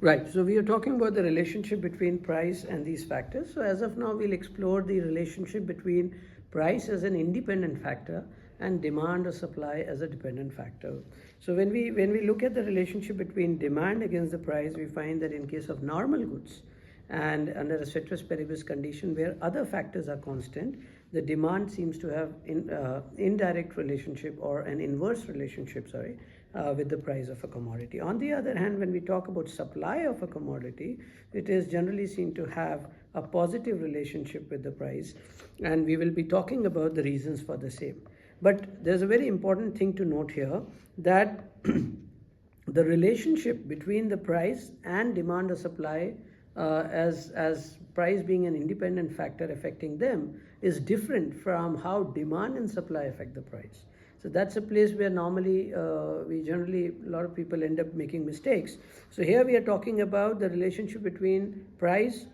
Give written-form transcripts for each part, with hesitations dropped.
Right. So we are talking about the relationship between price and these factors. So as of now, we'll explore the relationship between price as an independent factor and demand or supply as a dependent factor. So when we look at the relationship between demand against the price, we find that in case of normal goods and under a ceteris paribus condition where other factors are constant, the demand seems to have indirect relationship or an inverse relationship, with the price of a commodity. On the other hand, when we talk about supply of a commodity, it is generally seen to have a positive relationship with the price, and we will be talking about the reasons for the same. But there's a very important thing to note here, that the relationship between the price and demand or supply, as price being an independent factor affecting them, is different from how demand and supply affect the price. So that's a place where normally a lot of people end up making mistakes. So here we are talking about the relationship between price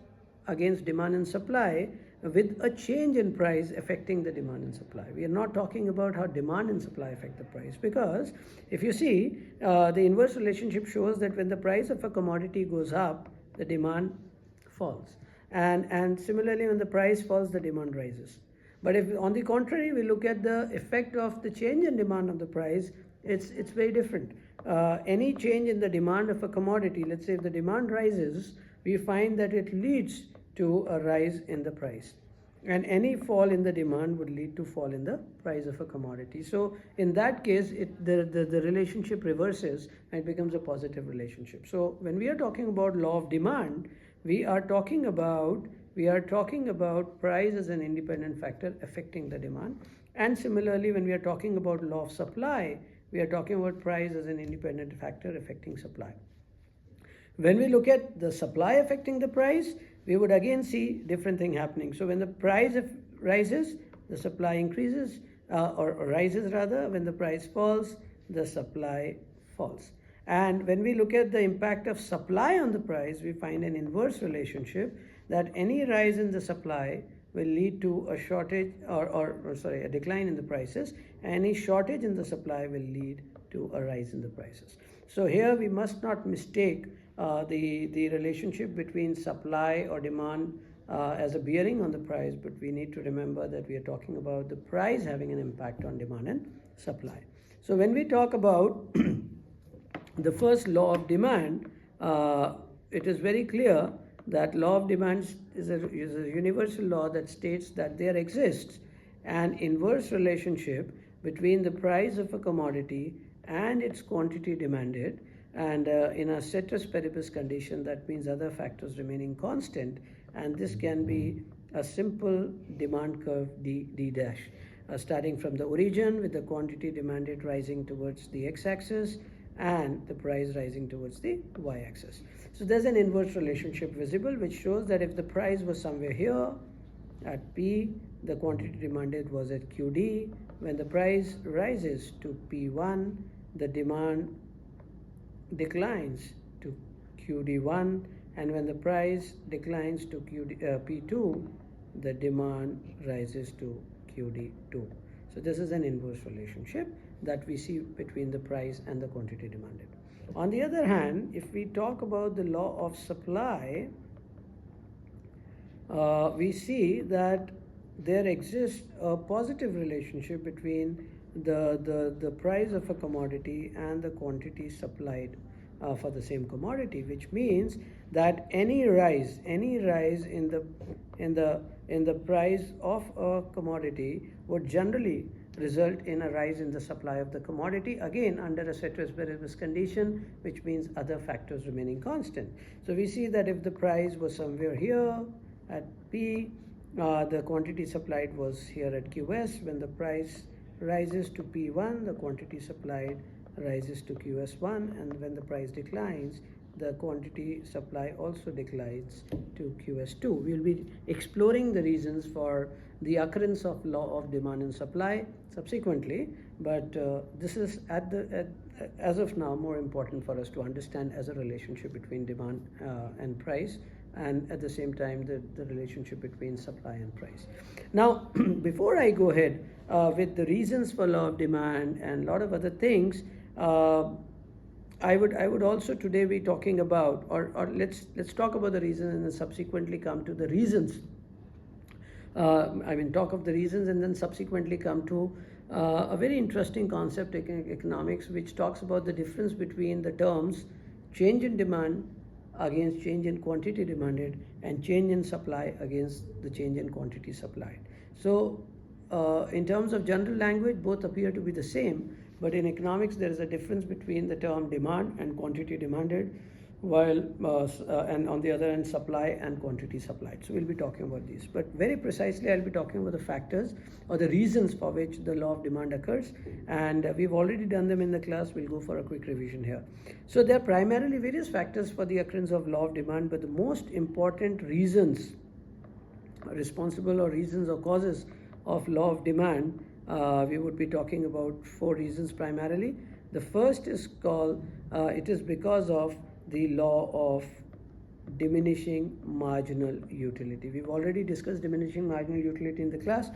against demand and supply, with a change in price affecting the demand and supply. We are not talking about how demand and supply affect the price, because if you see, the inverse relationship shows that when the price of a commodity goes up, the demand falls, and similarly when the price falls, the demand rises. But if on the contrary we look at the effect of the change in demand of the price, it's very different. Any change in the demand of a commodity, let's say if the demand rises, we find that it leads to a rise in the price, and any fall in the demand would lead to fall in the price of a commodity. So in that case, the relationship reverses and it becomes a positive relationship. So when we are talking about law of demand, we are talking about price as an independent factor affecting the demand, and similarly when we are talking about law of supply, we are talking about price as an independent factor affecting supply. When we look at the supply affecting the price, we would again see different thing happening. So when the price rises, the supply increases, or rises rather. When the price falls, the supply falls. And when we look at the impact of supply on the price, we find an inverse relationship, that any rise in the supply will lead to a shortage, a decline in the prices. Any shortage in the supply will lead to a rise in the prices. So here we must not mistake the relationship between supply or demand as a bearing on the price, but we need to remember that we are talking about the price having an impact on demand and supply. So when we talk about the first law of demand, it is very clear that law of demand is a universal law that states that there exists an inverse relationship between the price of a commodity and its quantity demanded, and in a ceteris paribus condition, that means other factors remaining constant, and this can be a simple demand curve d dash, starting from the origin with the quantity demanded rising towards the x-axis and the price rising towards the y-axis. So there's an inverse relationship visible, which shows that if the price was somewhere here at P, the quantity demanded was at QD. When the price rises to P1, the demand declines to QD1, and when the price declines to P2, the demand rises to QD2. So this is an inverse relationship that we see between the price and the quantity demanded. On the other hand, if we talk about the law of supply, we see that there exists a positive relationship between the price of a commodity and the quantity supplied for the same commodity, which means that any rise in the price of a commodity would generally result in a rise in the supply of the commodity, again under a ceteris paribus condition, which means other factors remaining constant. So we see that if the price was somewhere here at P, the quantity supplied was here at QS. When the price rises to P1, the quantity supplied rises to QS1, and when the price declines, the quantity supply also declines to QS2. We'll be exploring the reasons for the occurrence of law of demand and supply subsequently, but this is as of now more important for us to understand as a relationship between demand and price, and at the same time the relationship between supply and price. Now, before I go ahead with the reasons for law of demand and a lot of other things, I would also today be talking about, or let's talk about the reasons and then subsequently come to the reasons. Talk of the reasons and then subsequently come to a very interesting concept in economics, which talks about the difference between the terms change in demand against change in quantity demanded and change in supply against the change in quantity supplied. So, in terms of general language, both appear to be the same, but in economics, there is a difference between the term demand and quantity demanded, while and on the other hand, supply and quantity supplied. So we'll be talking about these, but very precisely, I'll be talking about the factors or the reasons for which the law of demand occurs, and we've already done them in the class. We'll go for a quick revision here. So there are primarily various factors for the occurrence of law of demand, but the most important reasons responsible or reasons or causes of law of demand, we would be talking about 4 reasons primarily. The first is called, it is because of the law of diminishing marginal utility. We've already discussed diminishing marginal utility in the class.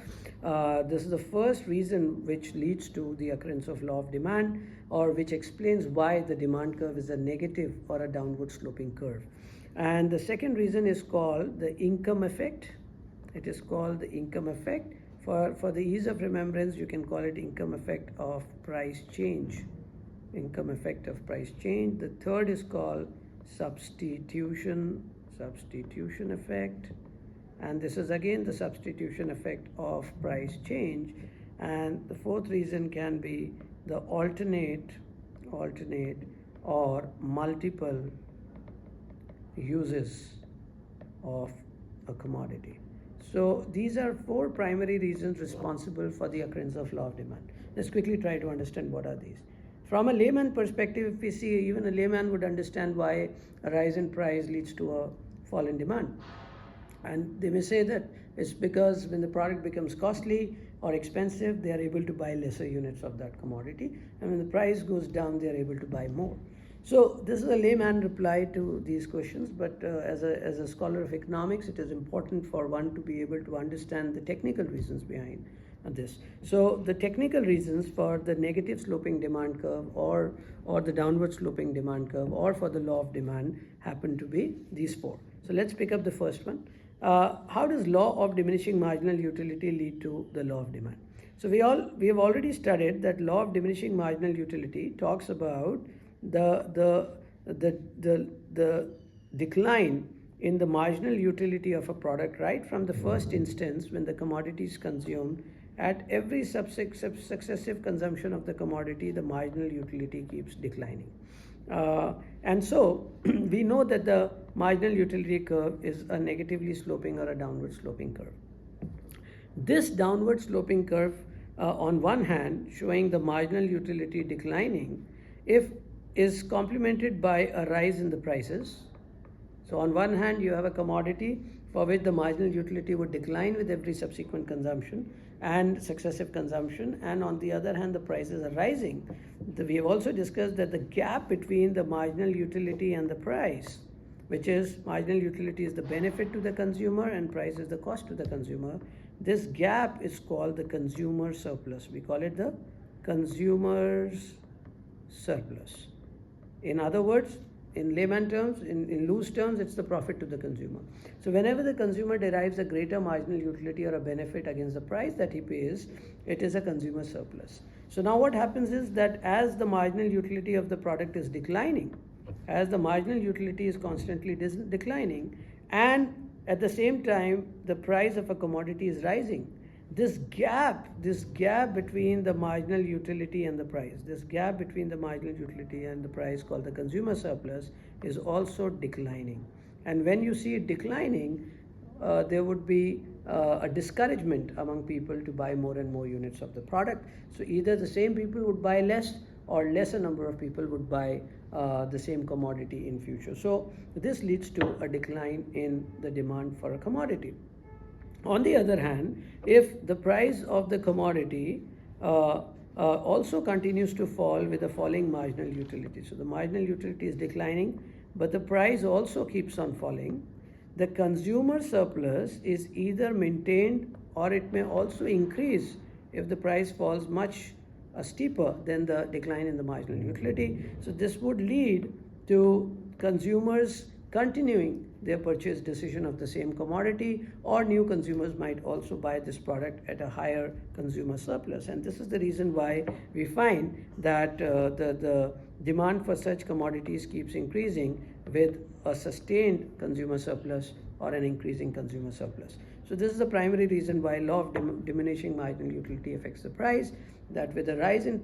This is the first reason which leads to the occurrence of law of demand, or which explains why the demand curve is a negative or a downward sloping curve. And the second reason is called the income effect. It is called the income effect. For the ease of remembrance, you can call it income effect of price change. Income effect of price change. The third is called substitution effect, and this is again the substitution effect of price change. And the fourth reason can be the alternate or multiple uses of a commodity. So these are 4 primary reasons responsible for the occurrence of law of demand. Let's quickly try to understand what are these. From a layman perspective, if we see, even a layman would understand why a rise in price leads to a fall in demand. And they may say that it's because when the product becomes costly or expensive, they are able to buy lesser units of that commodity. And when the price goes down, they are able to buy more. So this is a layman reply to these questions, but as a scholar of economics, it is important for one to be able to understand the technical reasons behind this. So the technical reasons for the negative sloping demand curve or the downward sloping demand curve or for the law of demand happen to be these 4. So let's pick up the first one. How does law of diminishing marginal utility lead to the law of demand? So we have already studied that law of diminishing marginal utility talks about the decline in the marginal utility of a product right from the first instance when the commodity is consumed. At every successive consumption of the commodity, the marginal utility keeps declining. And so we know that the marginal utility curve is a negatively sloping or a downward sloping curve. This downward sloping curve, on one hand, showing the marginal utility declining, is complemented by a rise in the prices. So on one hand, you have a commodity for which the marginal utility would decline with every subsequent consumption and successive consumption, and on the other hand, the prices are rising. We have also discussed that the gap between the marginal utility and the price, which is marginal utility is the benefit to the consumer and price is the cost to the consumer, this gap is called the consumer surplus. We call it the consumer's surplus. In other words, in layman terms, in loose terms, it's the profit to the consumer. So whenever the consumer derives a greater marginal utility or a benefit against the price that he pays, it is a consumer surplus. So now what happens is that as the marginal utility of the product is declining, as the marginal utility is constantly declining, and at the same time the price of a commodity is rising, this gap between the marginal utility and the price, this gap between the marginal utility and the price called the consumer surplus is also declining. And when you see it declining, there would be a discouragement among people to buy more and more units of the product. So either the same people would buy less or lesser number of people would buy the same commodity in future. So this leads to a decline in the demand for a commodity. On the other hand, if the price of the commodity also continues to fall with a falling marginal utility, so the marginal utility is declining, but the price also keeps on falling, the consumer surplus is either maintained or it may also increase if the price falls much steeper than the decline in the marginal utility. So this would lead to consumers continuing their purchase decision of the same commodity, or new consumers might also buy this product at a higher consumer surplus. And this is the reason why we find that the demand for such commodities keeps increasing with a sustained consumer surplus or an increasing consumer surplus. So this is the primary reason why law of diminishing marginal utility affects the price, that with the rise in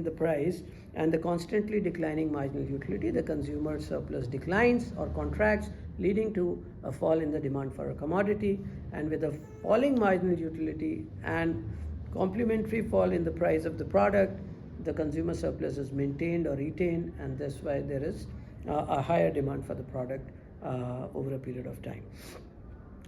the price and the constantly declining marginal utility, the consumer surplus declines or contracts, leading to a fall in the demand for a commodity. And with a falling marginal utility and complementary fall in the price of the product, the consumer surplus is maintained or retained, and that's why there is a higher demand for the product over a period of time.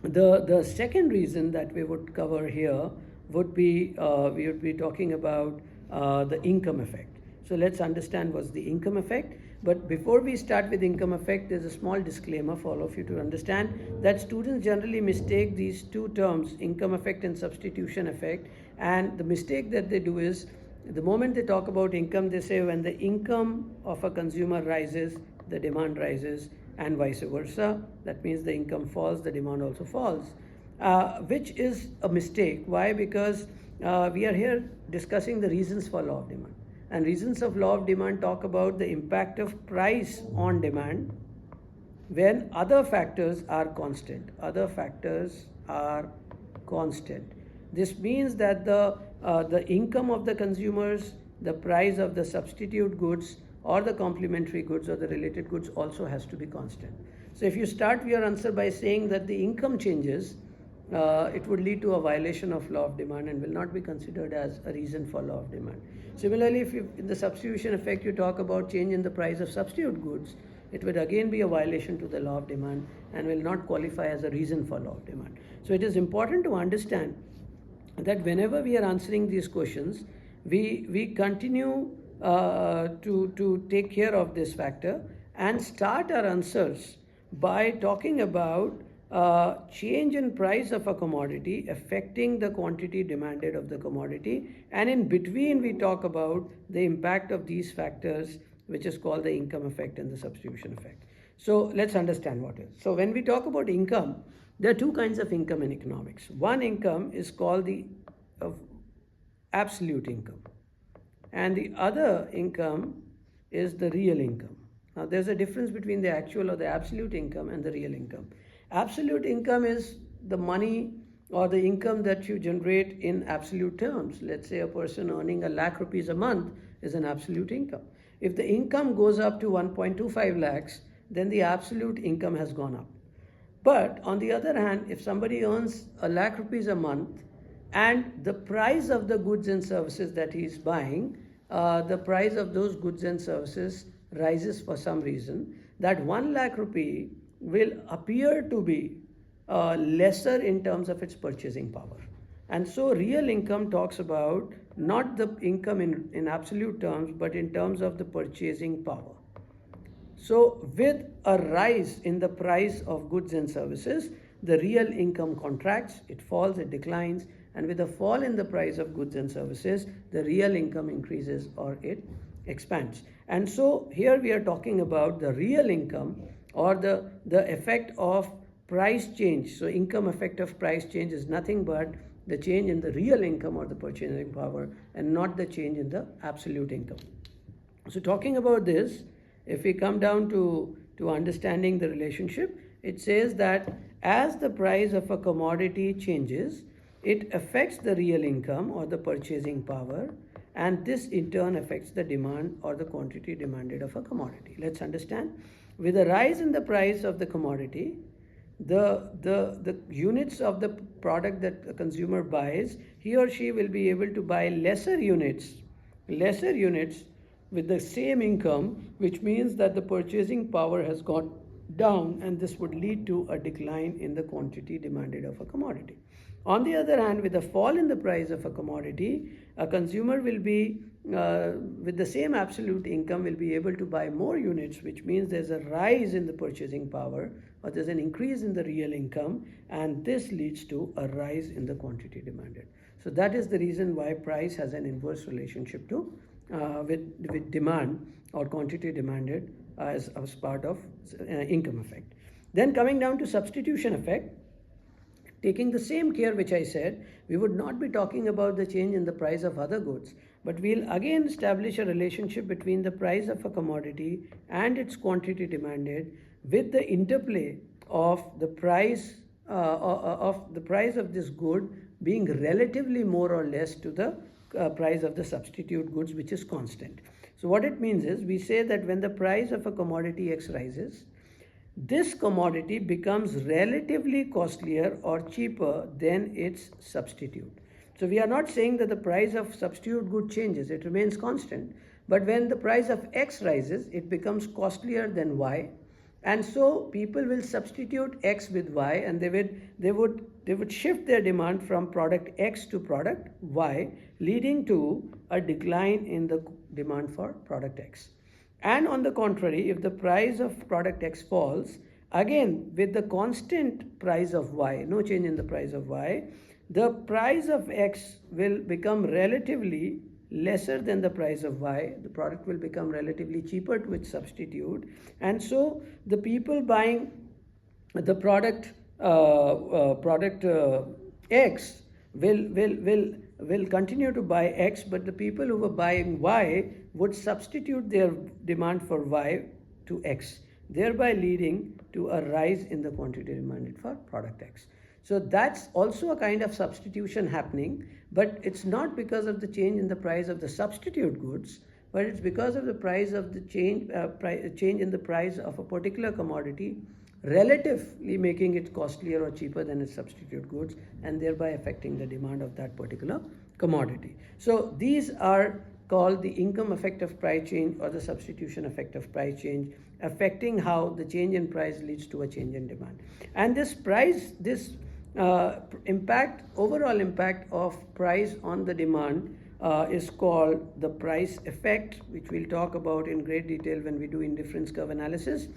The second reason that we would cover here would be we would be talking about the income effect. So let's understand what's the income effect. But before we start with income effect, there's a small disclaimer for all of you to understand that students generally mistake these two terms, income effect and substitution effect. And the mistake that they do is, the moment they talk about income, they say when the income of a consumer rises, the demand rises, and vice versa. That means the income falls, the demand also falls, which is a mistake. Why? Because we are here discussing the reasons for law of demand. And reasons of law of demand talk about the impact of price on demand when other factors are constant. Other factors are constant. This means that the income of the consumers, the price of the substitute goods or the complementary goods or the related goods also has to be constant. So if you start your answer by saying that the income changes, it would lead to a violation of law of demand and will not be considered as a reason for law of demand. Similarly, if in the substitution effect you talk about change in the price of substitute goods, it would again be a violation to the law of demand and will not qualify as a reason for law of demand. So it is important to understand that whenever we are answering these questions, we continue to take care of this factor and start our answers by talking about change in price of a commodity affecting the quantity demanded of the commodity, and in between we talk about the impact of these factors, which is called the income effect and the substitution effect. So let's understand what is. So when we talk about income, there are two kinds of income in economics. One income is called the absolute income, and the other income is the real income. Now there's a difference between the actual or the absolute income and the real income. Absolute income is the money or the income that you generate in absolute terms. Let's say a person earning ₹1,00,000 a month is an absolute income. If the income goes up to 1.25 lakhs, then the absolute income has gone up. But on the other hand, if somebody earns ₹1,00,000 a month and the price of the goods and services that he is buying, the price of those goods and services rises for some reason, that ₹1,00,000 will appear to be lesser in terms of its purchasing power. And so real income talks about not the income in absolute terms, but in terms of the purchasing power. So with a rise in the price of goods and services, the real income contracts, it falls, it declines, and with a fall in the price of goods and services, the real income increases or it expands. And so here we are talking about the real income or the effect of price change. So income effect of price change is nothing but the change in the real income or the purchasing power and not the change in the absolute income. So talking about this, if we come down to understanding the relationship, it says that as the price of a commodity changes, it affects the real income or the purchasing power, and this in turn affects the demand or the quantity demanded of a commodity. Let's understand. With a rise in the price of the commodity, the units of the product that a consumer buys, he or she will be able to buy lesser units with the same income, which means that the purchasing power has gone down, and this would lead to a decline in the quantity demanded of a commodity. On the other hand, with a fall in the price of a commodity, a consumer will be, with the same absolute income, will be able to buy more units, which means there's a rise in the purchasing power or there's an increase in the real income, and this leads to a rise in the quantity demanded. So that is the reason why price has an inverse relationship to with demand or quantity demanded as part of income effect. Then coming down to substitution effect, taking the same care which I said, we would not be talking about the change in the price of other goods, but we'll again establish a relationship between the price of a commodity and its quantity demanded with the interplay of the price of this good being relatively more or less to the price of the substitute goods, which is constant. So what it means is, we say that when the price of a commodity X rises, this commodity becomes relatively costlier or cheaper than its substitute. So we are not saying that the price of substitute good changes, it remains constant. But when the price of X rises, it becomes costlier than Y. And so people will substitute X with Y, and they would shift their demand from product X to product Y, leading to a decline in the demand for product X. And on the contrary, if the price of product X falls, again with the constant price of Y, no change in the price of Y, the price of X will become relatively lesser than the price of Y. The product will become relatively cheaper to its substitute. And so the people buying the product X will continue to buy X, but the people who were buying Y would substitute their demand for Y to X, thereby leading to a rise in the quantity demanded for product X. So that's also a kind of substitution happening, but it's not because of the change in the price of the substitute goods, but it's because of the price of the change in the price of a particular commodity, relatively making it costlier or cheaper than its substitute goods, and thereby affecting the demand of that particular commodity. So these are called the income effect of price change or the substitution effect of price change, affecting how the change in price leads to a change in demand. And this overall impact of price on the demand is called the price effect, which we'll talk about in great detail when we do indifference curve analysis.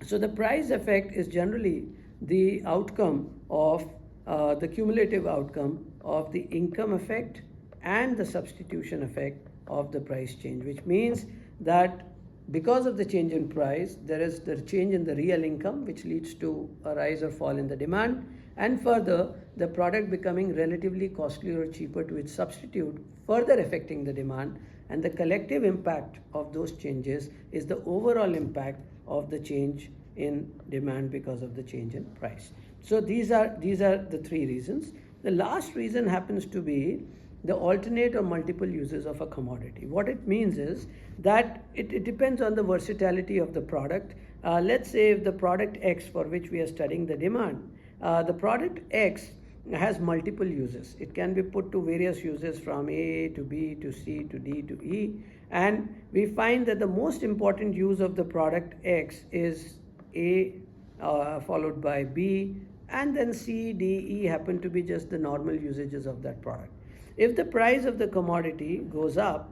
So the price effect is generally the outcome of the cumulative outcome of the income effect and the substitution effect of the price change, which means that because of the change in price, there is the change in the real income, which leads to a rise or fall in the demand, and further the product becoming relatively costlier or cheaper to its substitute, further affecting the demand. And the collective impact of those changes is the overall impact of the change in demand because of the change in price. So these are the three reasons. The last reason happens to be the alternate or multiple uses of a commodity. What it means is that it depends on the versatility of the product. Let's say if the product X, for which we are studying the demand, the product X has multiple uses. It can be put to various uses from A to B to C to D to E, and we find that the most important use of the product X is A followed by B, and then C, D, E happen to be just the normal usages of that product. If the price of the commodity goes up,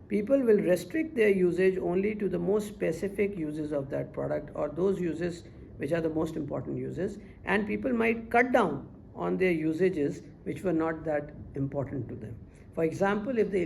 people will restrict their usage only to the most specific uses of that product, or those uses which are the most important uses, and people might cut down on their usages which were not that important to them. For example, if the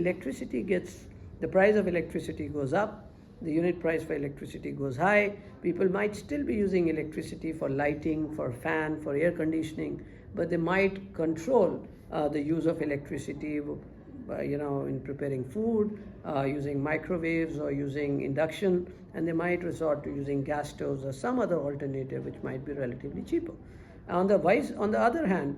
price of electricity goes up, the unit price for electricity goes high, people might still be using electricity for lighting, for fan, for air conditioning, but they might control the use of electricity in preparing food, using microwaves or using induction, and they might resort to using gas stoves or some other alternative which might be relatively cheaper. On the other hand,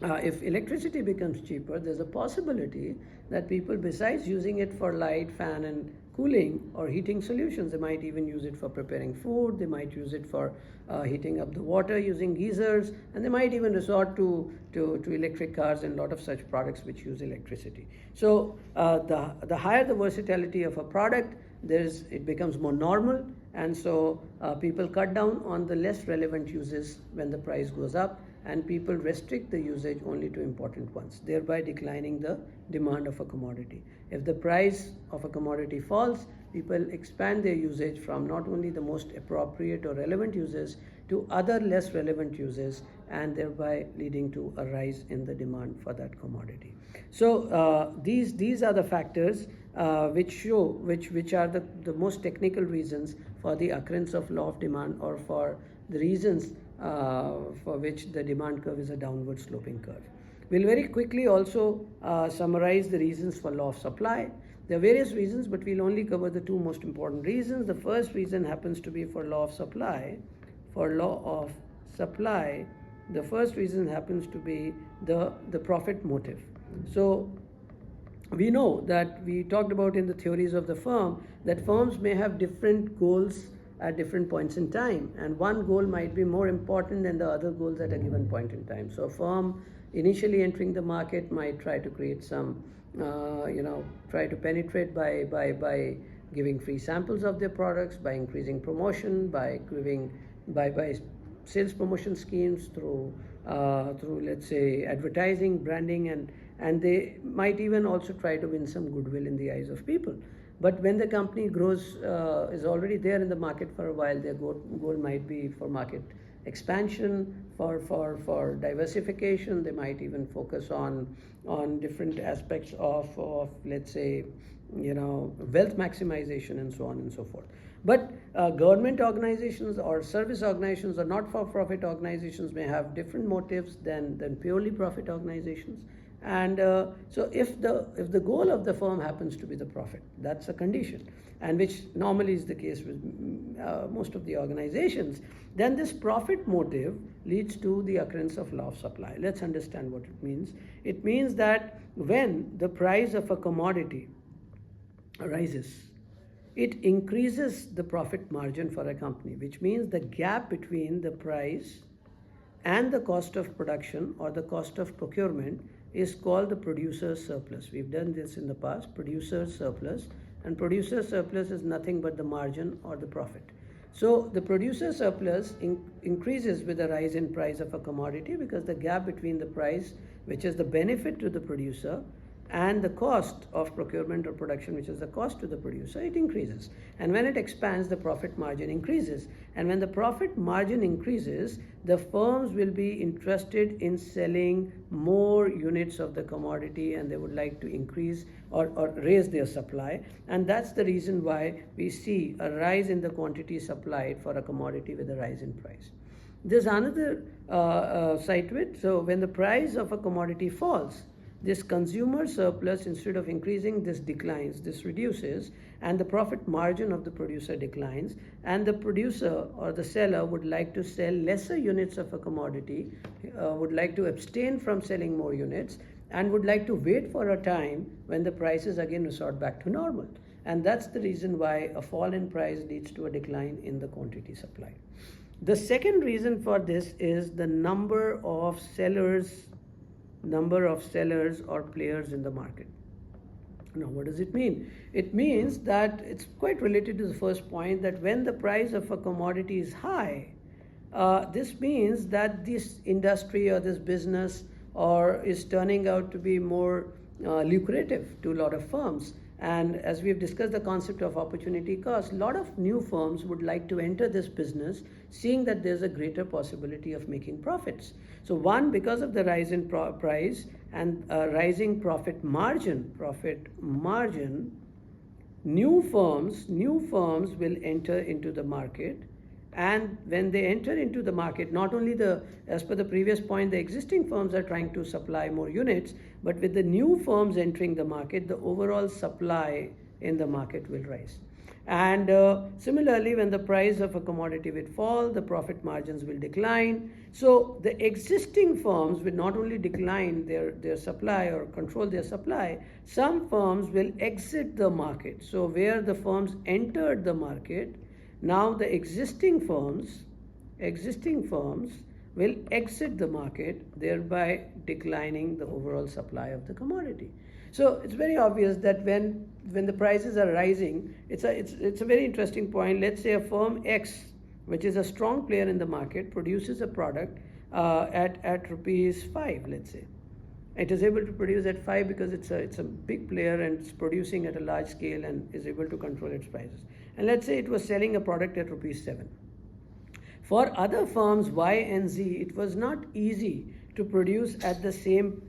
if electricity becomes cheaper, there's a possibility that people, besides using it for light, fan and cooling or heating solutions, they might even use it for preparing food, they might use it for heating up the water using geysers, and they might even resort to electric cars and a lot of such products which use electricity. So the higher the versatility of a product, it becomes more normal, and so people cut down on the less relevant uses when the price goes up, and people restrict the usage only to important ones, thereby declining the demand of a commodity. If the price of a commodity falls, people expand their usage from not only the most appropriate or relevant uses to other less relevant uses, and thereby leading to a rise in the demand for that commodity. So these are the factors which are the most technical reasons for the occurrence of law of demand, or for the reasons for which the demand curve is a downward sloping curve. We'll very quickly also summarize the reasons for law of supply. There are various reasons, but we'll only cover the two most important reasons. The first reason happens to be for law of supply. For law of supply, the first reason happens to be the profit motive. So we know that we talked about in the theories of the firm that firms may have different goals at different points in time, and one goal might be more important than the other goals at a given point in time. So a firm initially entering the market might try to create some try to penetrate by giving free samples of their products, by increasing promotion, by sales promotion schemes, through let's say advertising, branding, and they might even also try to win some goodwill in the eyes of people. But when the company grows, is already there in the market for a while, their goal might be for market expansion, for diversification. They might even focus on different aspects of let's say wealth maximization and so on and so forth. But government organizations or service organizations or not-for-profit organizations may have different motives than purely profit organizations. And so if the goal of the firm happens to be the profit, that's a condition, and which normally is the case with most of the organizations, then this profit motive leads to the occurrence of law of supply. Let's understand what it means. It means that when the price of a commodity rises, it increases the profit margin for a company, which means the gap between the price and the cost of production or the cost of procurement is called the producer's surplus. We've done this in the past, producer's surplus, and producer's surplus is nothing but the margin or the profit. So the producer's surplus increases with the rise in price of a commodity, because the gap between the price, which is the benefit to the producer, and the cost of procurement or production, which is the cost to the producer, it increases. And when it expands, the profit margin increases. And when the profit margin increases, the firms will be interested in selling more units of the commodity, and they would like to increase or raise their supply. And that's the reason why we see a rise in the quantity supplied for a commodity with a rise in price. There's another side to it. So when the price of a commodity falls, this consumer surplus, instead of increasing, this declines, this reduces, and the profit margin of the producer declines, and the producer or the seller would like to sell lesser units of a commodity, would like to abstain from selling more units, and would like to wait for a time when the prices again resort back to normal. And that's the reason why a fall in price leads to a decline in the quantity supplied. The second reason for this is the number of sellers or players in the market. Now, what does it mean? It means that it's quite related to the first point, that when the price of a commodity is high, this means that this industry or this business is turning out to be more lucrative to a lot of firms. And as we've discussed the concept of opportunity cost, a lot of new firms would like to enter this business, seeing that there's a greater possibility of making profits. So one, because of the rise in price and rising profit margin, new firms will enter into the market. And when they enter into the market, not only as per the previous point, the existing firms are trying to supply more units, but with the new firms entering the market, the overall supply in the market will rise. And similarly, when the price of a commodity will fall, the profit margins will decline. So the existing firms will not only decline their supply or control their supply, some firms will exit the market. So where the firms entered the market, now the existing firms will exit the market, thereby declining the overall supply of the commodity. So it's very obvious that when the prices are rising, it's a very interesting point. Let's say a firm X, which is a strong player in the market, produces a product at rupees 5, let's say. It is able to produce at 5 because it's a big player and it's producing at a large scale and is able to control its prices. And let's say it was selling a product at rupees 7. For other firms Y and Z, it was not easy to produce at the same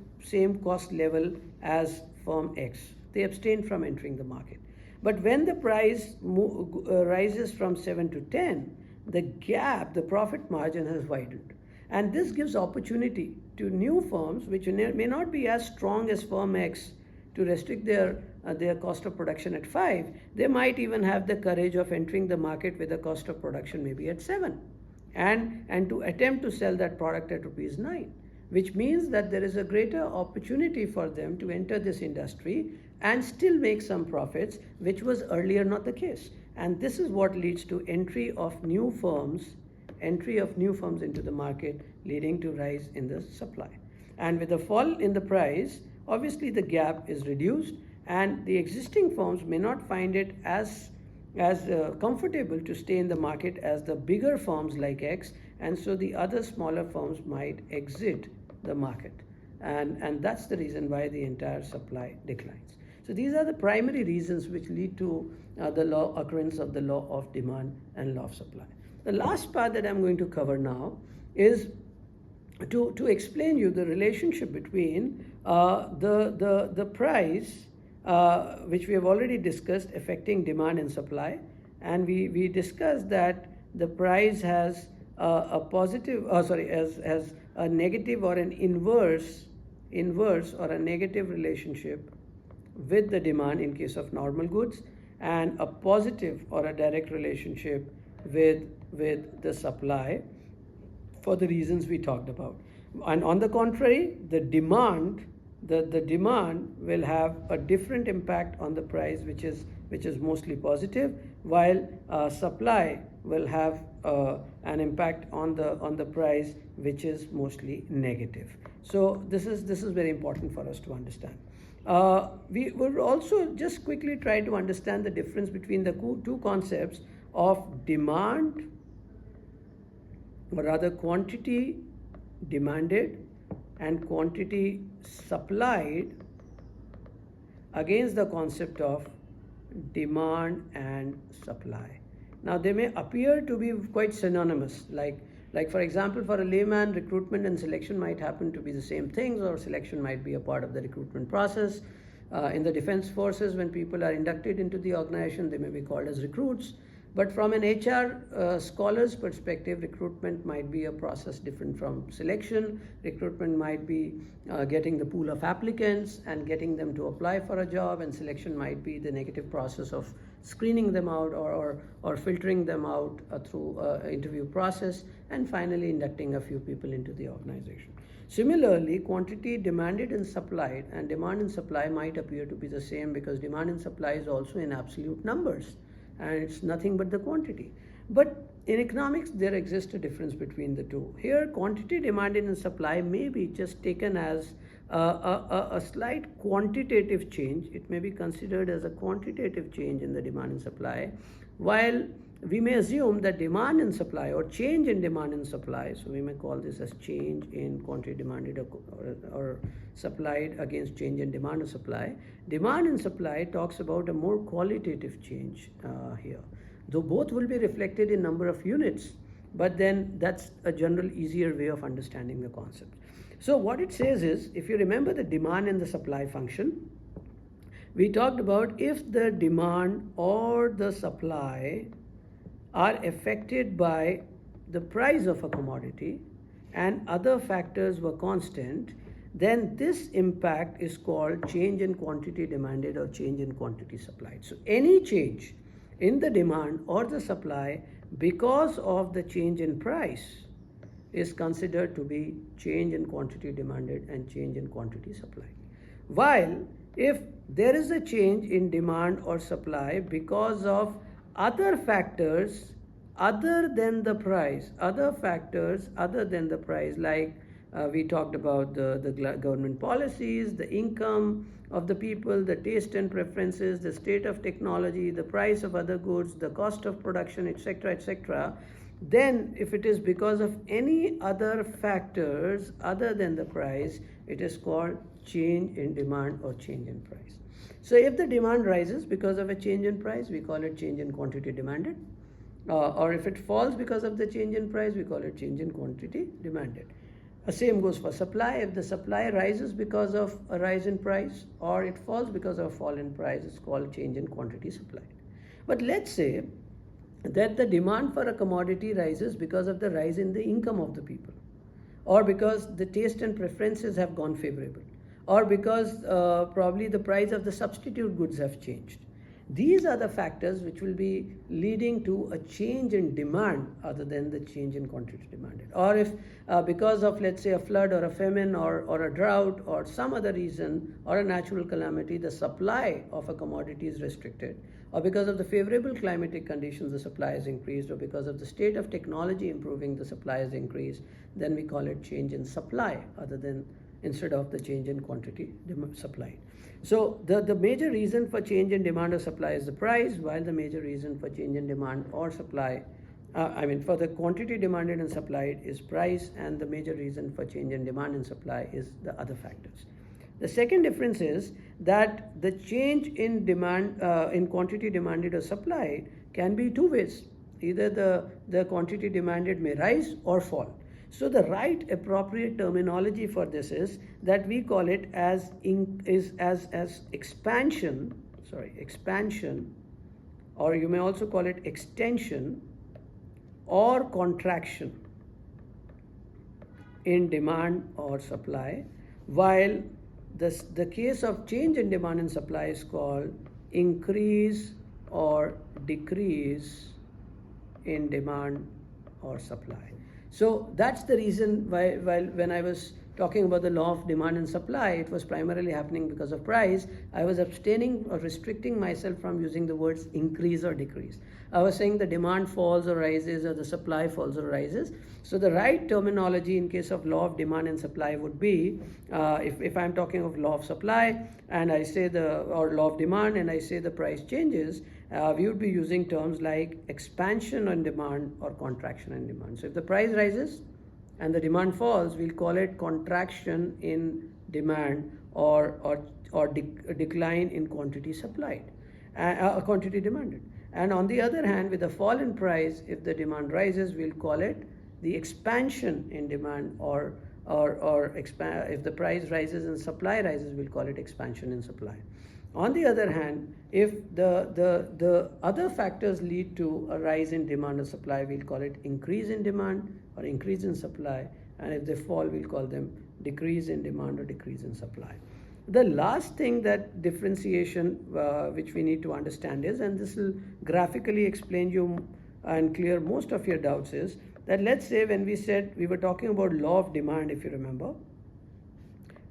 cost level as firm X. They abstained from entering the market. But when the price rises from 7 to 10, the gap, the profit margin has widened. And this gives opportunity to new firms which may not be as strong as firm X to restrict their cost of production at 5. They might even have the courage of entering the market with a cost of production maybe at 7 and to attempt to sell that product at rupees 9, which means that there is a greater opportunity for them to enter this industry and still make some profits, which was earlier not the case. And this is what leads to entry of new firms into the market, leading to rise in the supply. And with the fall in the price, obviously the gap is reduced and the existing firms may not find it as comfortable to stay in the market as the bigger firms like X, and so the other smaller firms might exit the market. And that's the reason why the entire supply declines. So these are the primary reasons which lead to the occurrence of the law of demand and law of supply. The last part that I'm going to cover now is to explain you the relationship between the price, which we have already discussed, affecting demand and supply. And we discussed that the price has has a negative or an inverse or a negative relationship with the demand in case of normal goods, and a positive or a direct relationship with the supply for the reasons we talked about. And on the contrary, the demand will have a different impact on the price, which is mostly positive, while supply will have an impact on the price, which is mostly negative. So this is very important for us to understand. We will also just quickly try to understand the difference between the two concepts of demand, or rather quantity demanded and quantity supplied, against the concept of demand and supply. Now they may appear to be quite synonymous, like for example, for a layman, recruitment and selection might happen to be the same things, or selection might be a part of the recruitment process. In the defense forces, when people are inducted into the organization, they may be called as recruits. But from an HR scholar's perspective, recruitment might be a process different from selection. Recruitment might be getting the pool of applicants and getting them to apply for a job, and selection might be the negative process of screening them out or filtering them out through interview process, and finally inducting a few people into the organization. Similarly, quantity demanded and supplied, and demand and supply might appear to be the same, because demand and supply is also in absolute numbers, and it's nothing but the quantity. But in economics, there exists a difference between the two. Here, quantity demanded and supply may be just taken as a slight quantitative change. It may be considered as a quantitative change in the demand and supply, while we may assume that demand and supply, or change in demand and supply, so we may call this as change in quantity demanded or supplied against change in demand and supply. Demand and supply talks about a more qualitative change here, though both will be reflected in number of units, but then that's a general easier way of understanding the concept. So what it says is, if you remember the demand and the supply function, we talked about if the demand or the supply are affected by the price of a commodity and other factors were constant, then this impact is called change in quantity demanded or change in quantity supplied. So any change in the demand or the supply because of the change in price is considered to be change in quantity demanded and change in quantity supplied. While if there is a change in demand or supply because of other factors other than the price, like we talked about the government policies, the income of the people, the taste and preferences, the state of technology, the price of other goods, the cost of production, etc., etc. Then if it is because of any other factors other than the price, it is called change in demand or change in price. So if the demand rises because of a change in price, we call it change in quantity demanded. Or if it falls because of the change in price, we call it change in quantity demanded. Same goes for supply. If the supply rises because of a rise in price or it falls because of a fall in price, it's called change in quantity supplied. But let's say that the demand for a commodity rises because of the rise in the income of the people, or because the taste and preferences have gone favorable, or because probably the price of the substitute goods have changed. These are the factors which will be leading to a change in demand other than the change in quantity demanded. Or if because of, let's say, a flood or a famine or a drought or some other reason or a natural calamity, the supply of a commodity is restricted, or because of the favorable climatic conditions the supply is increased, or because of the state of technology improving the supply is increased, then we call it change in supply other than instead of the change in quantity supplied. So the major reason for change in demand or supply is the price, while the major reason for change in demand or supply, for the quantity demanded and supplied is price, and the major reason for change in demand and supply is the other factors. The second difference is that the change in demand, in quantity demanded or supplied can be two ways. Either the quantity demanded may rise or fall. So the right appropriate terminology for this is that we call it as expansion, or you may also call it extension or contraction in demand or supply, while the case of change in demand and supply is called increase or decrease in demand or supply. So that's the reason why when I was talking about the law of demand and supply, it was primarily happening because of price. I was abstaining or restricting myself from using the words increase or decrease. I was saying the demand falls or rises, or the supply falls or rises. So the right terminology in case of law of demand and supply would be, if I'm talking of law of supply and I say or law of demand and I say the price changes, we would be using terms like expansion in demand or contraction in demand. So if the price rises and the demand falls, we'll call it contraction in demand or decline in quantity supplied, quantity demanded. And on the other hand, with a fall in price, if the demand rises, we'll call it the expansion in demand, if the price rises and supply rises, we'll call it expansion in supply. On the other hand, if the other factors lead to a rise in demand or supply, we'll call it increase in demand or increase in supply, and if they fall, we'll call them decrease in demand or decrease in supply. The last thing that differentiation which we need to understand is, and this will graphically explain you and clear most of your doubts, is that let's say when we said we were talking about law of demand, if you remember,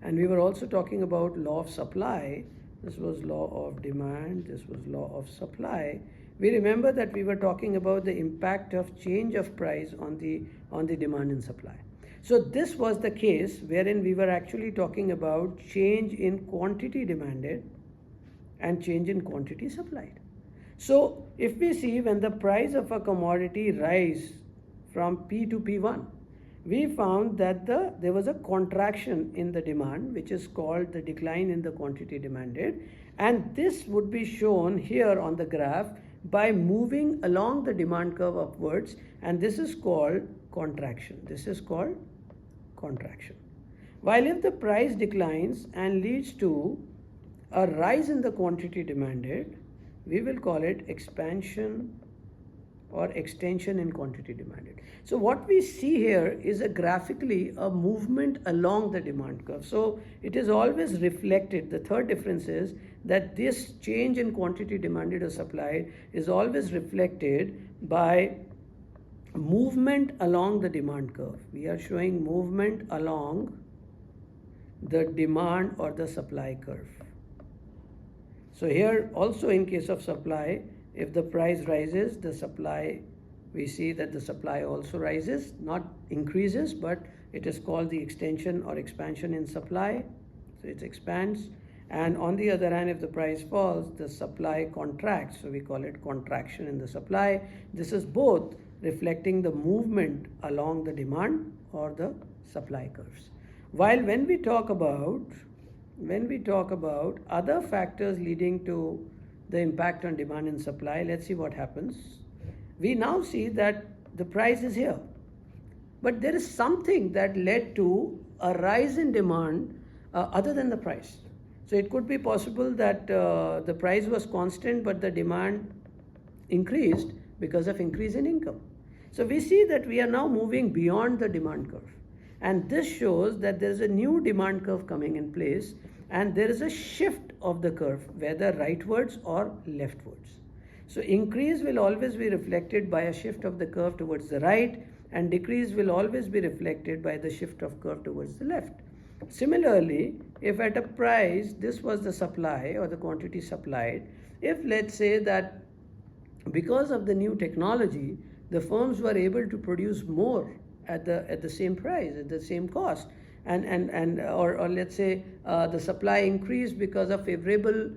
and we were also talking about law of supply. This was law of demand, this was law of supply. We remember that we were talking about the impact of change of price on the demand and supply. So this was the case wherein we were actually talking about change in quantity demanded and change in quantity supplied. So if we see when the price of a commodity rise from P to P1, we found that there was a contraction in the demand, which is called the decline in the quantity demanded, and this would be shown here on the graph by moving along the demand curve upwards, and this is called contraction. This is called contraction. While if the price declines and leads to a rise in the quantity demanded, we will call it expansion or extension in quantity demanded. So what we see here is graphically a movement along the demand curve. So it is always reflected. The third difference is that this change in quantity demanded or supplied is always reflected by movement along the demand curve. We are showing movement along the demand or the supply curve. So here also in case of supply, if the price rises, the supply, we see that the supply also rises, not increases, but it is called the extension or expansion in supply. So it expands. And on the other hand, if the price falls, the supply contracts. So we call it contraction in the supply. This is both reflecting the movement along the demand or the supply curves. While when we talk about other factors leading to the impact on demand and supply, let's see what happens. We now see that the price is here, but there is something that led to a rise in demand other than the price. So it could be possible that the price was constant, but the demand increased because of increase in income. So we see that we are now moving beyond the demand curve. And this shows that there is a new demand curve coming in place, and there is a shift of the curve, whether rightwards or leftwards. So increase will always be reflected by a shift of the curve towards the right, and decrease will always be reflected by the shift of curve towards the left. Similarly, if at a price, this was the supply or the quantity supplied, if let's say that because of the new technology, the firms were able to produce more at the same price, at the same cost, or let's say the supply increased because of favorable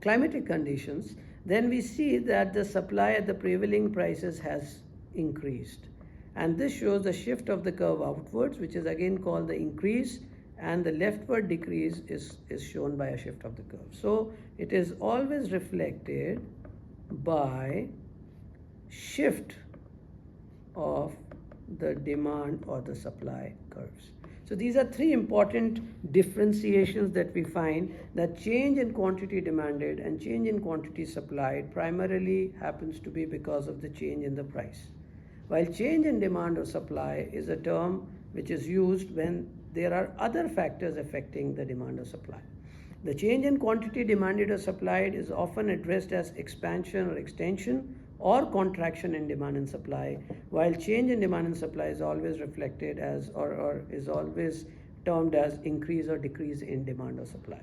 climatic conditions, then we see that the supply at the prevailing prices has increased. And this shows the shift of the curve outwards, which is again called the increase, and the leftward decrease is shown by a shift of the curve. So it is always reflected by shift of the demand or the supply curves. So these are three important differentiations that we find, that change in quantity demanded and change in quantity supplied primarily happens to be because of the change in the price. While change in demand or supply is a term which is used when there are other factors affecting the demand or supply. The change in quantity demanded or supplied is often addressed as expansion or extension or contraction in demand and supply, while change in demand and supply is always reflected as or is always termed as increase or decrease in demand or supply.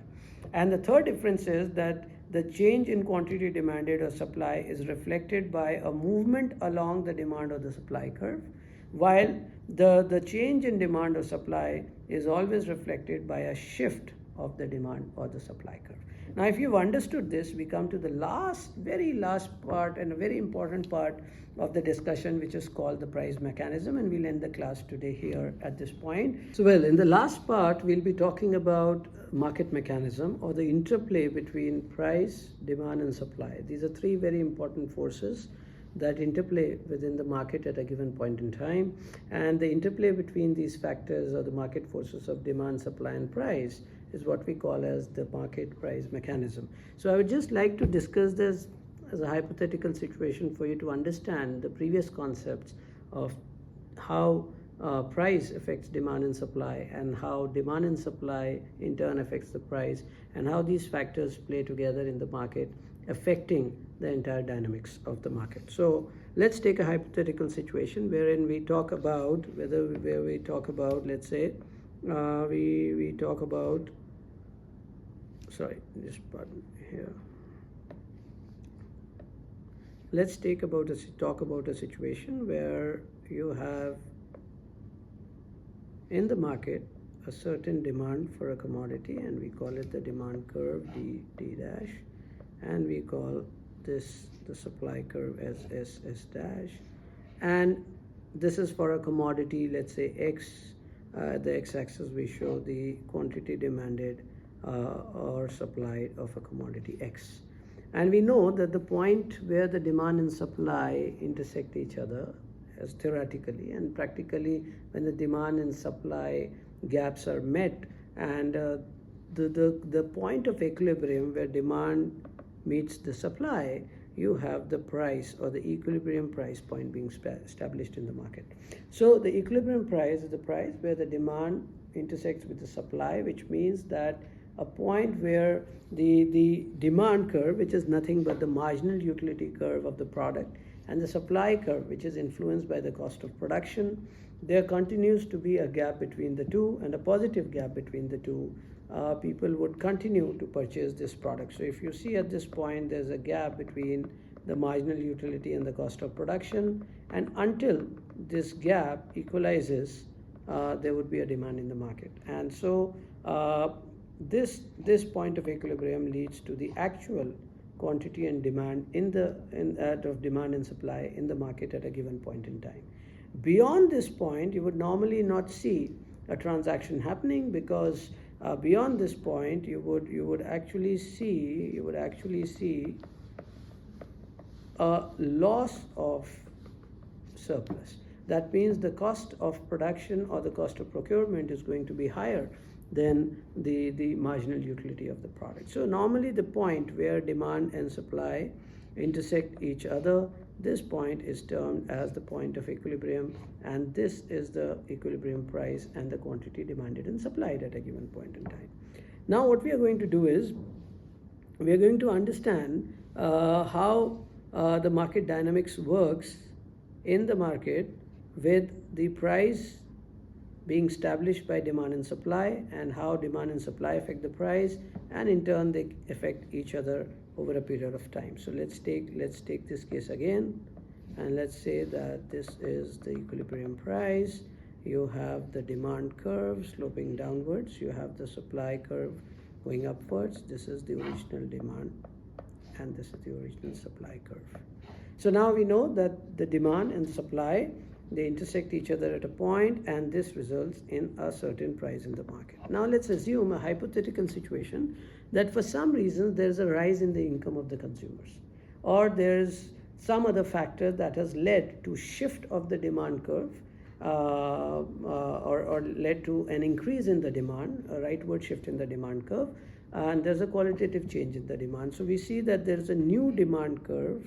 And the third difference is that the change in quantity demanded or supply is reflected by a movement along the demand or the supply curve, while the change in demand or supply is always reflected by a shift of the demand or the supply curve. Now, if you've understood this, we come to the very last part and a very important part of the discussion, which is called the price mechanism, and we'll end the class today here at this point. So, well, in the last part, we'll be talking about market mechanism, or the interplay between price, demand, and supply. These are three very important forces that interplay within the market at a given point in time, and the interplay between these factors, or the market forces of demand, supply, and price, is what we call as the market price mechanism. So I would just like to discuss this as a hypothetical situation for you to understand the previous concepts of how price affects demand and supply, and how demand and supply in turn affects the price, and how these factors play together in the market, affecting the entire dynamics of the market. So let's take a hypothetical situation wherein we talk about let's say we talk about, sorry, just pardon here. Let's talk about a situation where you have in the market a certain demand for a commodity, and we call it the demand curve D dash, and we call this the supply curve as S dash, and this is for a commodity, let's say X. The x-axis we show the quantity demanded or supplied of a commodity X. And we know that the point where the demand and supply intersect each other, as theoretically and practically, when the demand and supply gaps are met, and the point of equilibrium where demand meets the supply, you have the price or the equilibrium price point being established in the market. So the equilibrium price is the price where the demand intersects with the supply, which means that a point where the demand curve, which is nothing but the marginal utility curve of the product, and the supply curve, which is influenced by the cost of production, there continues to be a gap between the two, and a positive gap between the two. People would continue to purchase this product. So if you see at this point, there's a gap between the marginal utility and the cost of production, and until this gap equalizes, there would be a demand in the market. And so this point of equilibrium leads to the actual quantity and demand of demand and supply in the market at a given point in time. Beyond this point, you would normally not see a transaction happening, because beyond this point you would actually see a loss of surplus. That means the cost of production or the cost of procurement is going to be higher than the marginal utility of the product. So normally the point where demand and supply intersect each other, this point is termed as the point of equilibrium, and this is the equilibrium price and the quantity demanded and supplied at a given point in time. Now what we are going to do is, we are going to understand how the market dynamics works in the market, with the price being established by demand and supply, and how demand and supply affect the price, and in turn they affect each other over a period of time. So let's take this case again, and let's say that this is the equilibrium price. You have the demand curve sloping downwards, you have the supply curve going upwards. This is the original demand and this is the original supply curve. So now we know that the demand and supply, they intersect each other at a point, and this results in a certain price in the market. Now let's assume a hypothetical situation that for some reason there's a rise in the income of the consumers, or there's some other factor that has led to shift of the demand curve, or led to an increase in the demand, a rightward shift in the demand curve, and there's a qualitative change in the demand. So we see that there's a new demand curve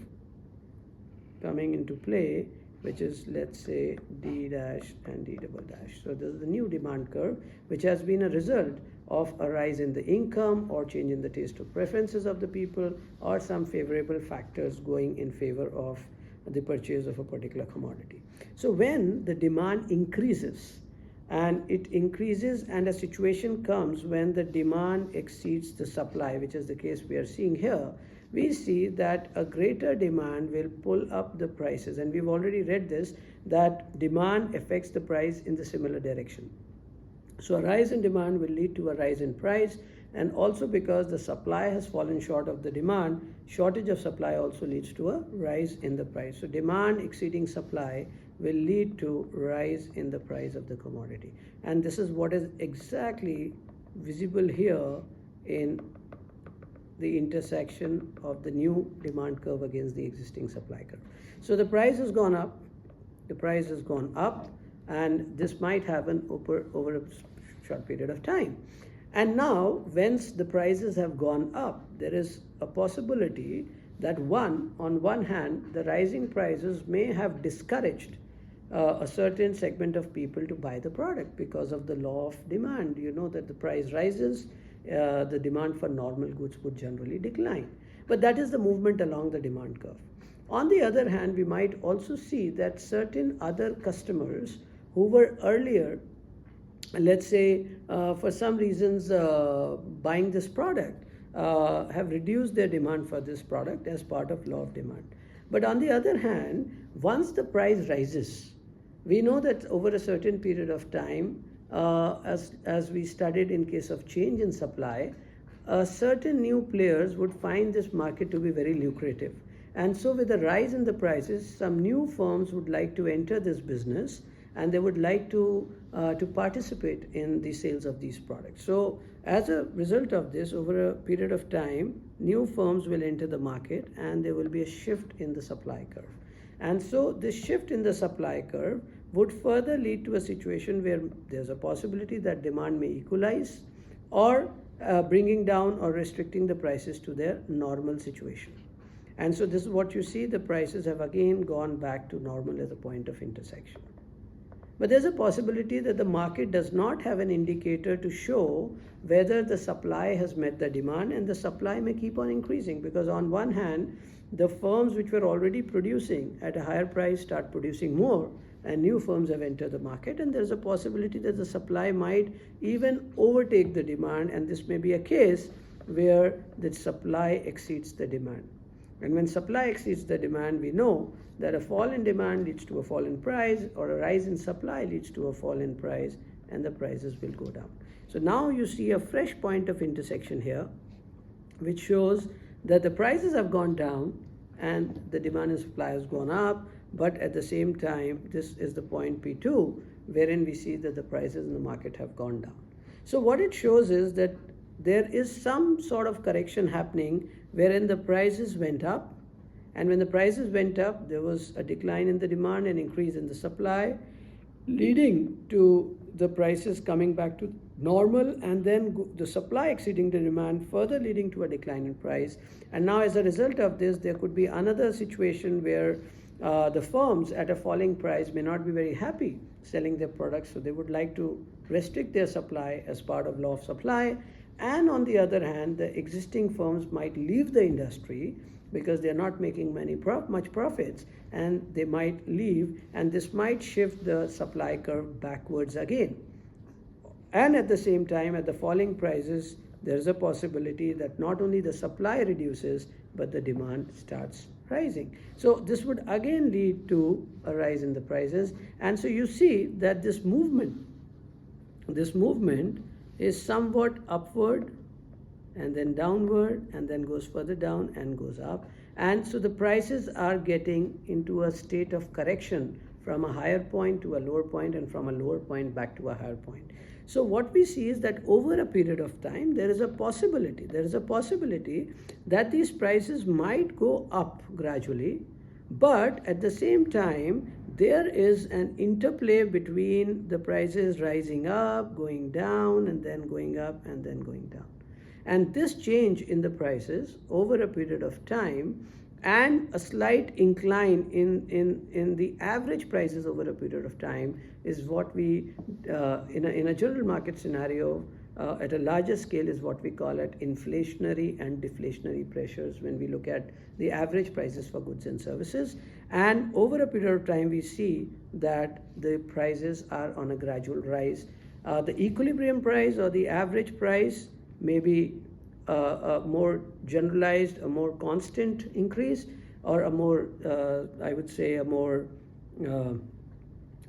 coming into play, which is, let's say, D dash and D double dash. So this is the new demand curve, which has been a result of a rise in the income, or change in the taste or preferences of the people, or some favorable factors going in favor of the purchase of a particular commodity. So when the demand increases, and it increases, and a situation comes when the demand exceeds the supply, which is the case we are seeing here, we see that a greater demand will pull up the prices. And we've already read this, that demand affects the price in the similar direction. So a rise in demand will lead to a rise in price, and also because the supply has fallen short of the demand, shortage of supply also leads to a rise in the price. So demand exceeding supply will lead to rise in the price of the commodity. And this is what is exactly visible here in the intersection of the new demand curve against the existing supply curve. So the price has gone up, and this might happen over a short period of time. And now, once the prices have gone up, there is a possibility that on one hand, the rising prices may have discouraged a certain segment of people to buy the product because of the law of demand. You know that the price rises, the demand for normal goods would generally decline. But that is the movement along the demand curve. On the other hand, we might also see that certain other customers who were earlier, let's say, for some reasons buying this product, have reduced their demand for this product as part of law of demand. But on the other hand, once the price rises, we know that over a certain period of time, as we studied in case of change in supply, certain new players would find this market to be very lucrative. And so with the rise in the prices, some new firms would like to enter this business, and they would like to participate in the sales of these products. So as a result of this, over a period of time, new firms will enter the market, and there will be a shift in the supply curve. And so this shift in the supply curve would further lead to a situation where there's a possibility that demand may equalize, or bringing down or restricting the prices to their normal situation. And so this is what you see, the prices have again gone back to normal as a point of intersection. But there's a possibility that the market does not have an indicator to show whether the supply has met the demand, and the supply may keep on increasing, because on one hand, the firms which were already producing at a higher price start producing more, and new firms have entered the market, and there's a possibility that the supply might even overtake the demand, and this may be a case where the supply exceeds the demand. And when supply exceeds the demand, we know that a fall in demand leads to a fall in price, or a rise in supply leads to a fall in price, and the prices will go down. So now you see a fresh point of intersection here, which shows that the prices have gone down and the demand and supply has gone up, but at the same time, this is the point P2, wherein we see that the prices in the market have gone down. So what it shows is that there is some sort of correction happening wherein the prices went up, and when the prices went up, there was a decline in the demand and increase in the supply, leading to the prices coming back to normal, and then the supply exceeding the demand, further leading to a decline in price. And now as a result of this, there could be another situation where the firms at a falling price may not be very happy selling their products, so they would like to restrict their supply as part of law of supply. And on the other hand, the existing firms might leave the industry because they're not making much profits, and they might leave, and this might shift the supply curve backwards again. And at the same time, at the falling prices, there's a possibility that not only the supply reduces, but the demand starts rising. So this would again lead to a rise in the prices. And so you see that this movement is somewhat upward and then downward, and then goes further down and goes up. And so the prices are getting into a state of correction from a higher point to a lower point, and from a lower point back to a higher point. So what we see is that over a period of time, there is a possibility that these prices might go up gradually, but at the same time, there is an interplay between the prices rising up, going down, and then going up, and then going down. And this change in the prices over a period of time, and a slight incline in the average prices over a period of time, is what we, in a general market scenario, at a larger scale, is what we call it inflationary and deflationary pressures when we look at the average prices for goods and services. And over a period of time, we see that the prices are on a gradual rise. The equilibrium price or the average price may be a more generalized, a more constant increase, or a more, I would say, a more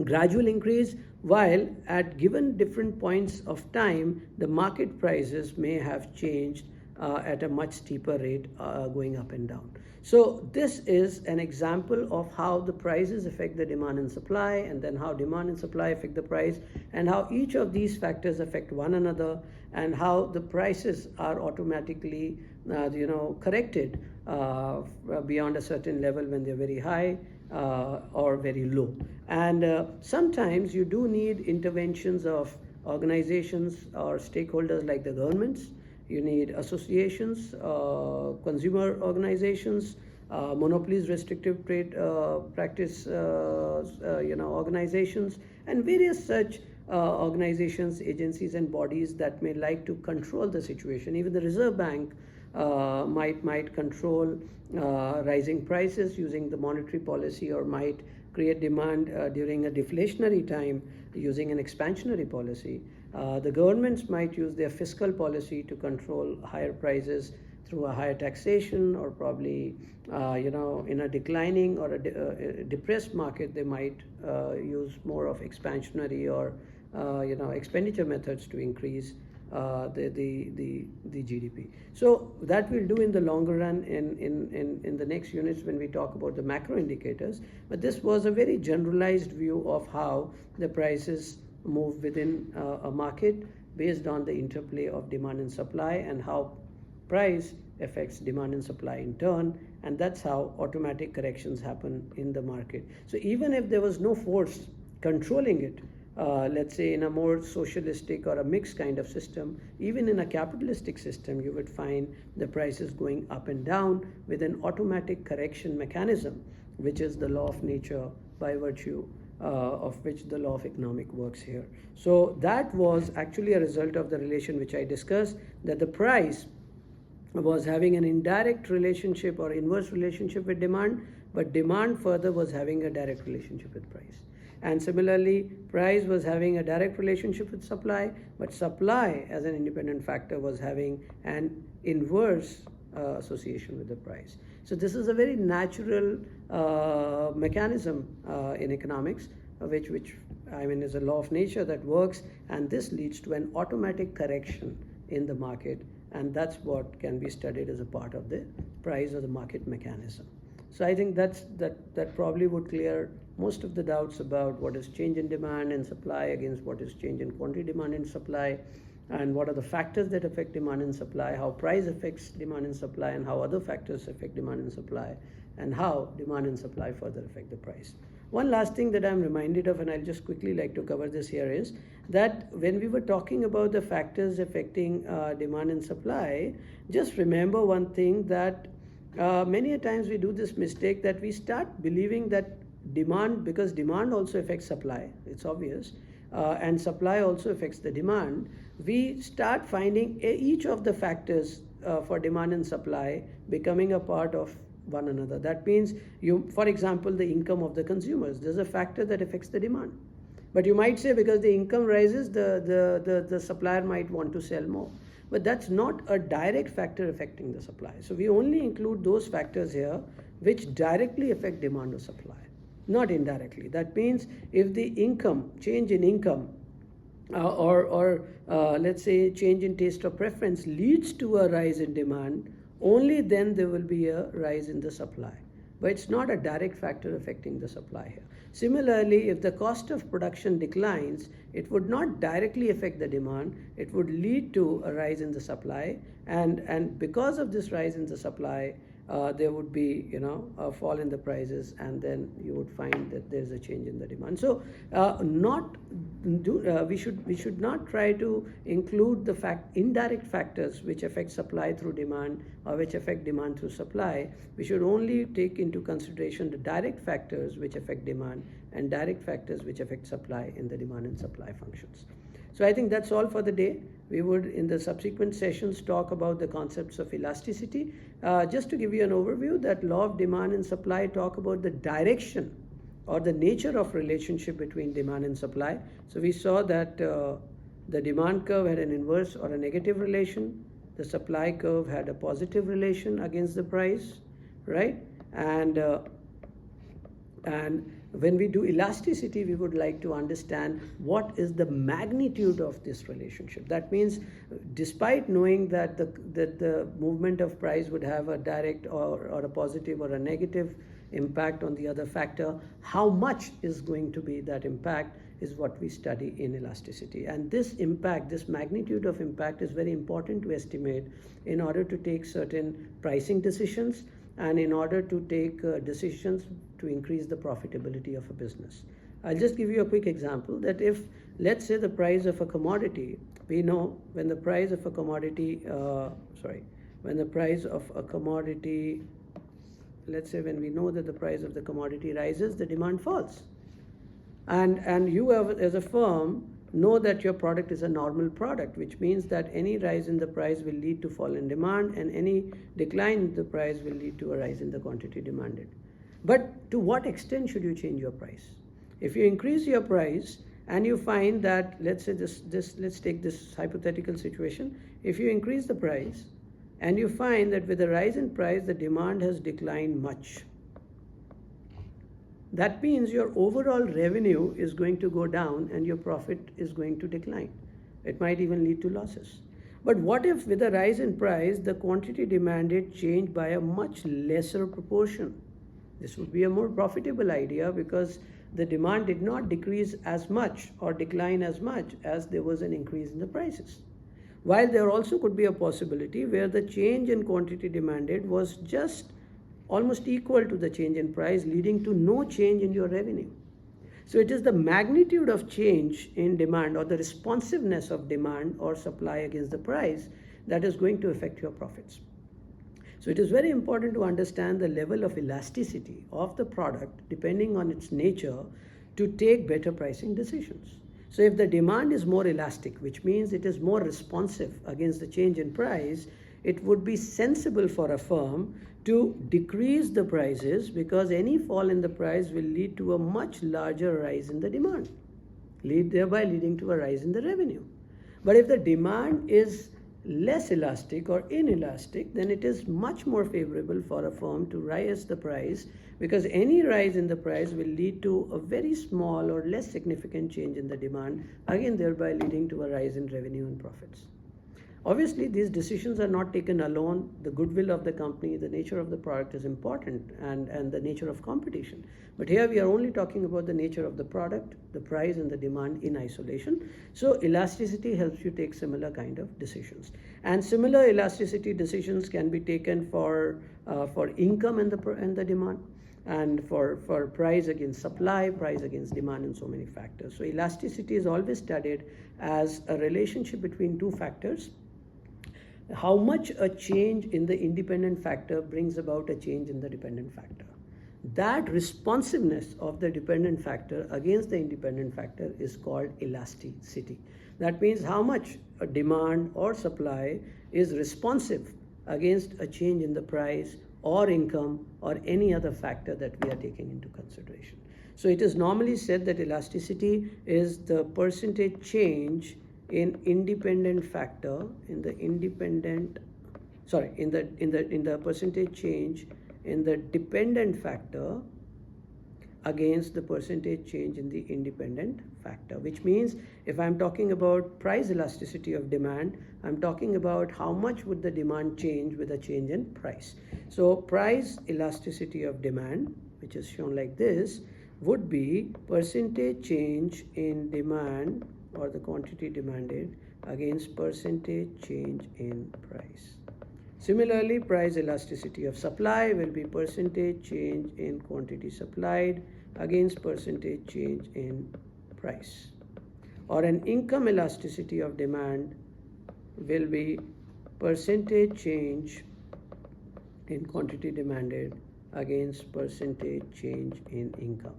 gradual increase, while at given different points of time, the market prices may have changed at a much steeper rate, going up and down. So this is an example of how the prices affect the demand and supply, and then how demand and supply affect the price, and how each of these factors affect one another, and how the prices are automatically corrected beyond a certain level when they're very high or very low. And sometimes you do need interventions of organizations or stakeholders like the governments. You need associations, consumer organizations, monopolies, restrictive trade practice organizations, and various such organizations, agencies, and bodies that may like to control the situation. Even the Reserve Bank might control rising prices using the monetary policy, or might create demand during a deflationary time using an expansionary policy. The governments might use their fiscal policy to control higher prices through a higher taxation, or probably in a declining or a depressed market, they might use more of expansionary or expenditure methods to increase the GDP. So that we'll do in the longer run in the next units when we talk about the macro indicators. But this was a very generalized view of how the prices move within a market based on the interplay of demand and supply, and how price affects demand and supply in turn, and that's how automatic corrections happen in the market. So even if there was no force controlling it, let's say in a more socialistic or a mixed kind of system, even in a capitalistic system, you would find the prices going up and down with an automatic correction mechanism, which is the law of nature, by virtue of which the law of economic works here. So that was actually a result of the relation which I discussed, that the price was having an indirect relationship or inverse relationship with demand, but demand further was having a direct relationship with price. And similarly, price was having a direct relationship with supply, but supply as an independent factor was having an inverse association with the price. So this is a very natural mechanism in economics, which I mean is a law of nature that works, and this leads to an automatic correction in the market and that's what can be studied as a part of the price or the market mechanism. So I think that probably would clear most of the doubts about what is change in demand and supply against what is change in quantity, demand and supply, and what are the factors that affect demand and supply, how price affects demand and supply, and how other factors affect demand and supply, and how demand and supply further affect the price. One last thing that I'm reminded of, and I'll just quickly like to cover this here, is that when we were talking about the factors affecting demand and supply, just remember one thing, that many a times we do this mistake that we start believing that demand, because demand also affects supply, it's obvious, and supply also affects the demand, we start finding each of the factors for demand and supply becoming a part of one another. That means, for example, the income of the consumers, there's a factor that affects the demand. But you might say because the income rises, the supplier might want to sell more. But that's not a direct factor affecting the supply. So we only include those factors here which directly affect demand or supply, not indirectly. That means if the change in income, or let's say change in taste or preference leads to a rise in demand, only then there will be a rise in the supply. But it's not a direct factor affecting the supply here. Similarly, if the cost of production declines, it would not directly affect the demand, it would lead to a rise in the supply, and because of this rise in the supply, there would be a fall in the prices, and then you would find that there's a change in the demand. So we should not try to include the indirect factors which affect supply through demand or which affect demand through supply. We should only take into consideration the direct factors which affect demand and direct factors which affect supply in the demand and supply functions. So I think that's all for the day. We would, in the subsequent sessions, talk about the concepts of elasticity. Just to give you an overview, that law of demand and supply talk about the direction or the nature of relationship between demand and supply. So we saw that the demand curve had an inverse or a negative relation. The supply curve had a positive relation against the price, right? And when we do elasticity, we would like to understand what is the magnitude of this relationship. That means, despite knowing that the movement of price would have a direct or a positive or a negative impact on the other factor, how much is going to be that impact is what we study in elasticity. And this impact, this magnitude of impact, is very important to estimate in order to take certain pricing decisions and in order to take decisions to increase the profitability of a business. I'll just give you a quick example, that if, let's say, the price of a commodity, we know when the price of a commodity, let's say when we know that the price of the commodity rises, the demand falls. And you as a firm know that your product is a normal product, which means that any rise in the price will lead to fall in demand, and any decline in the price will lead to a rise in the quantity demanded. But to what extent should you change your price? If you increase your price and you find that, let's say let's take this hypothetical situation. If you increase the price and you find that with a rise in price, the demand has declined much, that means your overall revenue is going to go down and your profit is going to decline. It might even lead to losses. But what if with a rise in price, the quantity demanded changed by a much lesser proportion? This would be a more profitable idea, because the demand did not decrease as much or decline as much as there was an increase in the prices. While there also could be a possibility where the change in quantity demanded was just almost equal to the change in price, leading to no change in your revenue. So it is the magnitude of change in demand, or the responsiveness of demand or supply against the price, that is going to affect your profits. So it is very important to understand the level of elasticity of the product depending on its nature to take better pricing decisions. So if the demand is more elastic, which means it is more responsive against the change in price, it would be sensible for a firm to decrease the prices, because any fall in the price will lead to a much larger rise in the demand, thereby leading to a rise in the revenue. But if the demand is less elastic or inelastic, then it is much more favorable for a firm to raise the price, because any rise in the price will lead to a very small or less significant change in the demand, again thereby leading to a rise in revenue and profits. Obviously, these decisions are not taken alone. The goodwill of the company, the nature of the product is important, and the nature of competition. But here we are only talking about the nature of the product, the price, and the demand in isolation. So elasticity helps you take similar kind of decisions. And similar elasticity decisions can be taken for income and the demand, and for price against supply, price against demand, and so many factors. So elasticity is always studied as a relationship between two factors. How much a change in the independent factor brings about a change in the dependent factor. That responsiveness of the dependent factor against the independent factor is called elasticity. That means how much a demand or supply is responsive against a change in the price or income or any other factor that we are taking into consideration. So it is normally said that elasticity is the percentage change in independent factor in the percentage change in the dependent factor against the percentage change in the independent factor, which means if I'm talking about price elasticity of demand, I'm talking about how much would the demand change with a change in price. So price elasticity of demand, which is shown like this, would be percentage change in demand or the quantity demanded against percentage change in price. Similarly, price elasticity of supply will be percentage change in quantity supplied against percentage change in price. Or an income elasticity of demand will be percentage change in quantity demanded against percentage change in income.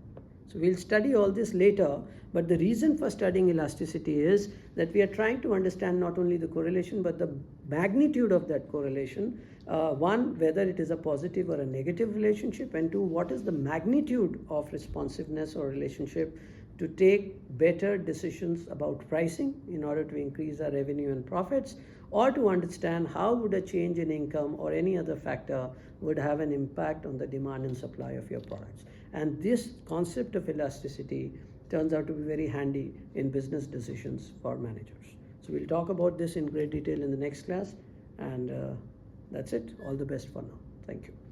So we'll study all this later, but the reason for studying elasticity is that we are trying to understand not only the correlation but the magnitude of that correlation. One, whether it is a positive or a negative relationship, and two, what is the magnitude of responsiveness or relationship to take better decisions about pricing in order to increase our revenue and profits, or to understand how would a change in income or any other factor would have an impact on the demand and supply of your products. And this concept of elasticity turns out to be very handy in business decisions for managers. So we'll talk about this in great detail in the next class, and that's it. All the best for now. Thank you.